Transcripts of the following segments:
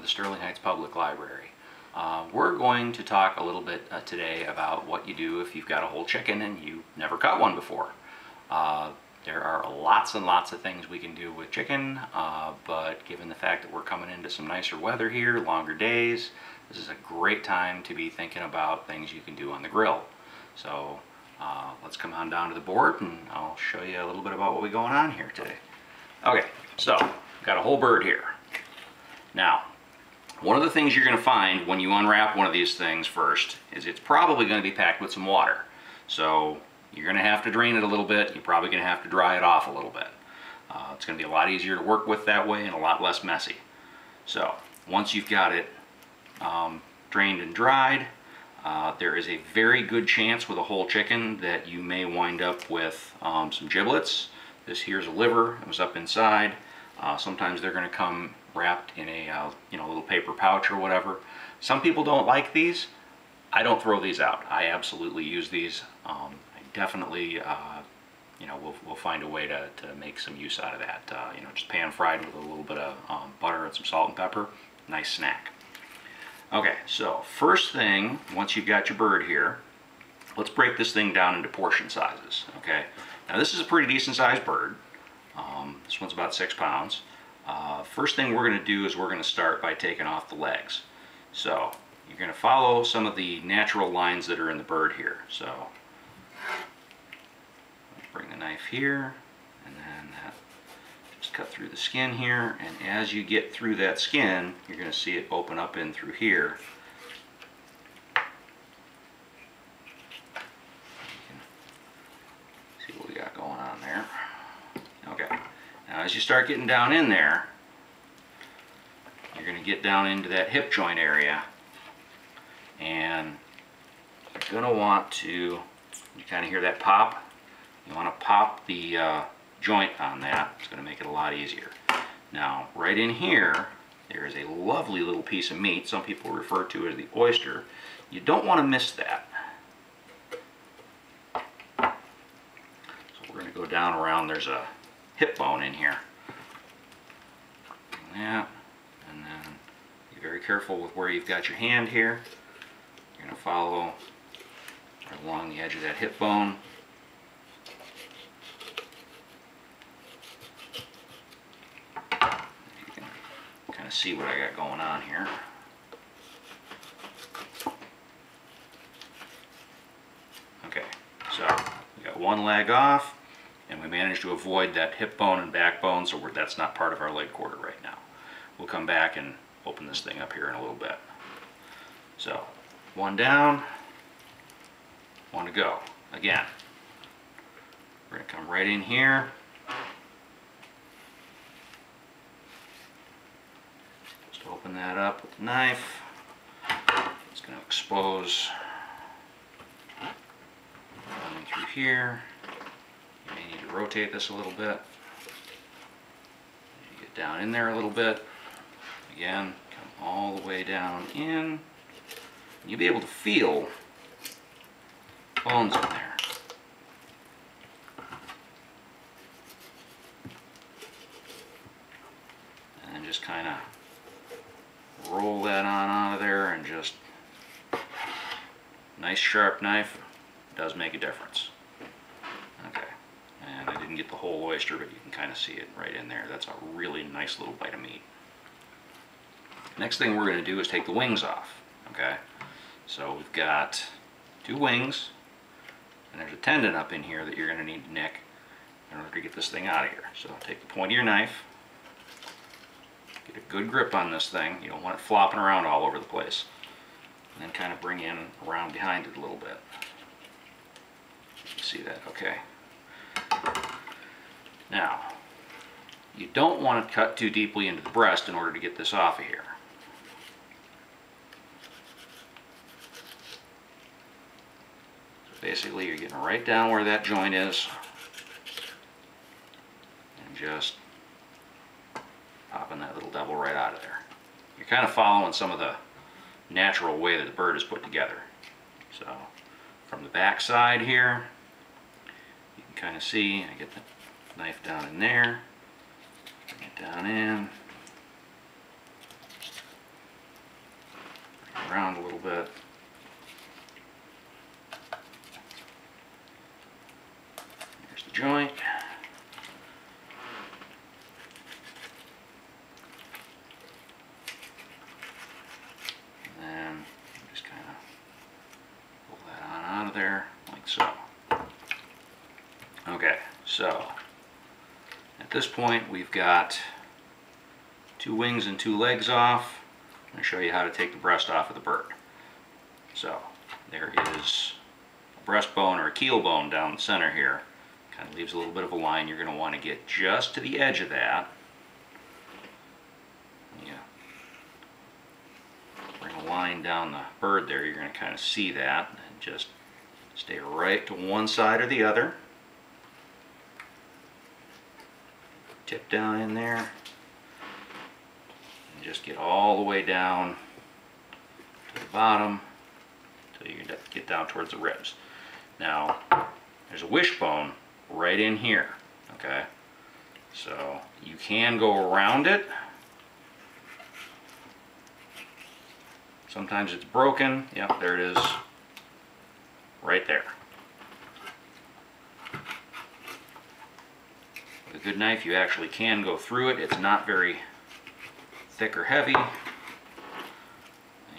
Sterling Heights Public Library. We're going to talk a little bit today about what you do if you've got a whole chicken and you never caught one before. There are lots and lots of things we can do with chicken, but given the fact that we're coming into some nicer weather here, longer days, this is a great time to be thinking about things you can do on the grill. So let's come on down to the board and I'll show you a little bit about what we're going on here today. Okay, so I've got a whole bird here. Now, one of the things you're going to find when you unwrap one of these things first is it's probably going to be packed with some water. So you're going to have to drain it a little bit. You're probably going to have to dry it off a little bit. It's going to be a lot easier to work with that way and a lot less messy. So once you've got it drained and dried, there is a very good chance with a whole chicken that you may wind up with some giblets. This here's a liver. It was up inside. Sometimes they're going to come wrapped in a little paper pouch or whatever. Some people don't like these. I don't throw these out. I absolutely use these. I definitely we'll find a way to make some use out of that. Just pan fried with a little bit of butter and some salt and pepper. Nice snack. Okay, so first thing, once you've got your bird here, let's break this thing down into portion sizes. Okay, now this is a pretty decent sized bird. This one's about 6 pounds. First thing we're going to do is we're going to start by taking off the legs. So you're going to follow some of the natural lines that are in the bird here. So bring the knife here, and then just cut through the skin here, and as you get through that skin, you're going to see it open up in through here. See what we got going on there. Okay, now as you start getting down in there, you're going to get down into that hip joint area, and you're going to want to, you kind of hear that pop, you want to pop the joint on that. It's going to make it a lot easier. Now, right in here, there is a lovely little piece of meat. Some people refer to it as the oyster. You don't want to miss that. So we're going to go down around, there's a hip bone in here. Like that, and then be very careful with where you've got your hand here. You're going to follow right along the edge of that hip bone. See what I got going on here. Okay, so we got one leg off, and we managed to avoid that hip bone and backbone, so that's not part of our leg quarter right now. We'll come back and open this thing up here in a little bit. So, one down, one to go. Again, we're going to come right in here. Open that up with the knife. It's going to expose coming through here. You may need to rotate this a little bit. You get down in there a little bit. Again, come all the way down in. You'll be able to feel bones in there. And then just kind of roll that on out of there, and just nice sharp knife does make a difference. Okay, and I didn't get the whole oyster, but you can kind of see it right in there. That's a really nice little bite of meat. Next thing we're going to do is take the wings off. Okay, so we've got 2 wings, and there's a tendon up in here that you're going to need to nick in order to get this thing out of here. So take the point of your knife. Get a good grip on this thing. You don't want it flopping around all over the place. And then kind of bring in around behind it a little bit. You see that? Okay. Now, you don't want to cut too deeply into the breast in order to get this off of here. So basically, you're getting right down where that joint is, and just popping that little devil right out of there. You're kind of following some of the natural way that the bird is put together. So from the back side here, you can kind of see, I get the knife down in there, bring it down in, little bit. Here's the joint. And then just kind of pull that on out of there, like so. Okay, so at this point we've got 2 wings and 2 legs off. I'm going to show you how to take the breast off of the bird. So there is a breastbone or a keel bone down the center here. Kind of leaves a little bit of a line. You're going to want to get just to the edge of that. Yeah. Bring a line down the bird there. You're going to kind of see that. And just stay right to one side or the other. Tip down in there. And just get all the way down to the bottom until you get down towards the ribs. Now, there's a wishbone right in here, okay? So you can go around it. Sometimes it's broken. Yep, there it is, right there. With a good knife, you actually can go through it. It's not very thick or heavy. And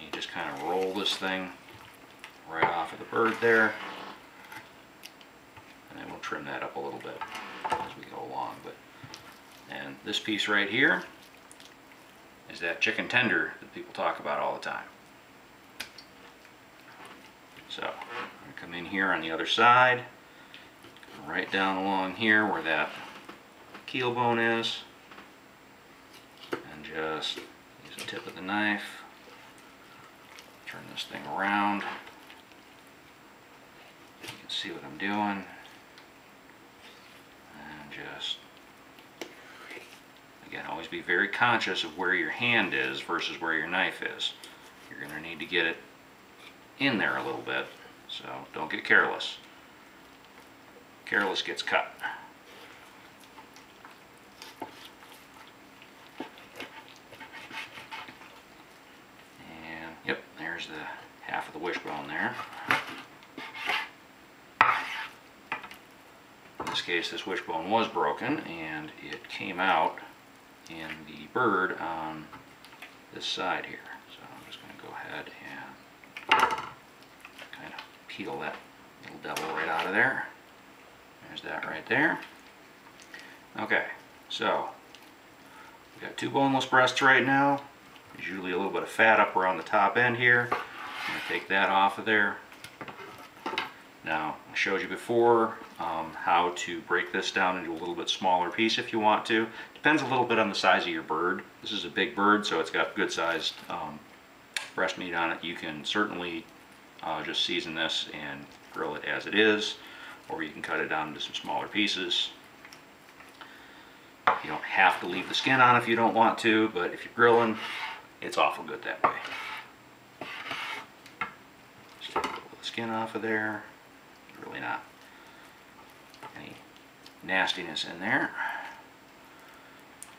you just kind of roll this thing right off of the bird there. And then we'll trim that up a little bit as we go along. And this piece right here is that chicken tender that people talk about all the time. So I'm going to come in here on the other side, right down along here where that keel bone is, and just use the tip of the knife, turn this thing around. You can see what I'm doing, and just, again, always be very conscious of where your hand is versus where your knife is. You're going to need to get it in there a little bit, so don't get careless. Careless gets cut. And yep, there's the half of the wishbone there. In this case, this wishbone was broken and it came out in the bird on this side here. So I'm just going to go ahead and kind of peel that little devil right out of there. There's that right there. Okay, so we've got 2 boneless breasts right now. There's usually a little bit of fat up around the top end here. I'm going to take that off of there. Now, I showed you before how to break this down into a little bit smaller piece if you want to. Depends a little bit on the size of your bird. This is a big bird, so it's got good sized breast meat on it. You can certainly just season this and grill it as it is, or you can cut it down into some smaller pieces. You don't have to leave the skin on if you don't want to, but if you're grilling, it's awful good that way. Just take a little of the skin off of there. Really not any nastiness in there.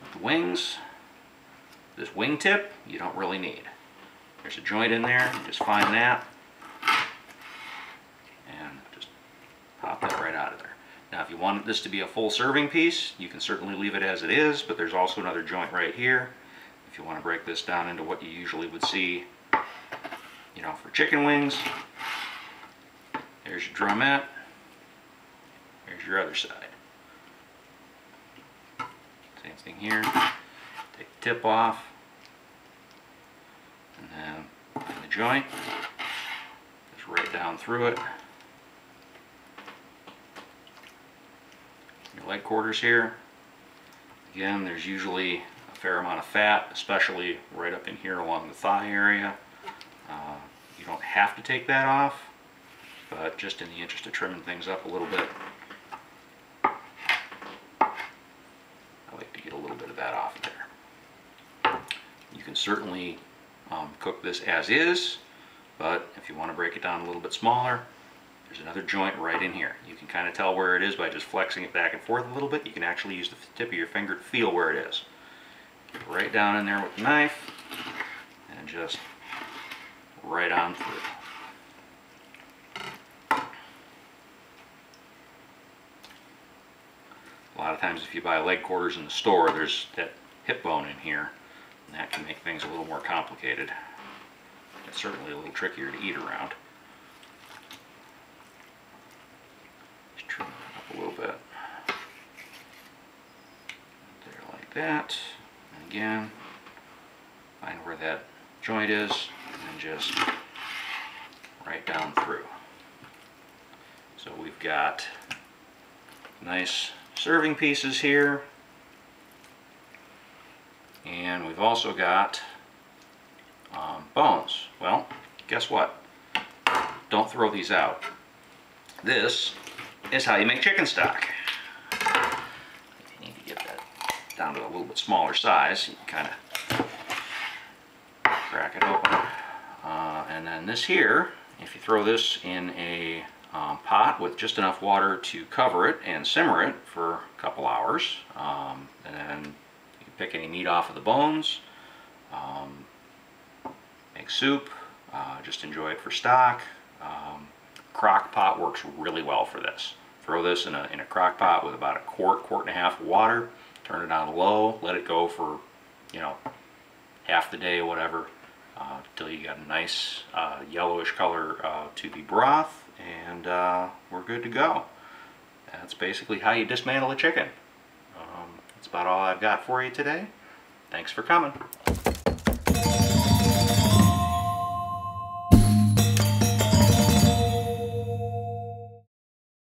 With the wings, this wing tip you don't really need. There's a joint in there, you just find that and just pop that right out of there. Now if you want this to be a full serving piece, you can certainly leave it as it is, but there's also another joint right here. If you want to break this down into what you usually would see, you know, for chicken wings, there's your drumette, there's your other side. Same thing here, take the tip off, and then find the joint, just right down through it. Your leg quarters here, again, there's usually a fair amount of fat, especially right up in here along the thigh area. You don't have to take that off, but just in the interest of trimming things up a little bit, I like to get a little bit of that off of there. You can certainly cook this as is, but if you want to break it down a little bit smaller, there's another joint right in here. You can kind of tell where it is by just flexing it back and forth a little bit. You can actually use the tip of your finger to feel where it is. Get right down in there with the knife and just right on through. A lot of times if you buy leg quarters in the store, there's that hip bone in here, and that can make things a little more complicated. It's certainly a little trickier to eat around. Just trim it up a little bit. There, like that. And again, find where that joint is, and just right down through. So we've got nice serving pieces here, and we've also got bones. Well, guess what? Don't throw these out. This is how you make chicken stock. You need to get that down to a little bit smaller size. You can kind of crack it open. And then this here, if you throw this in a pot with just enough water to cover it and simmer it for a couple hours, and then you can pick any meat off of the bones, make soup, just enjoy it for stock. Crock pot works really well for this. Throw this in a crock pot with about a quart and a half of water, turn it on low, let it go for, you know, half the day or whatever, until you got a nice yellowish color to the broth, and we're good to go. That's basically how you dismantle a chicken. That's about all I've got for you today. Thanks for coming.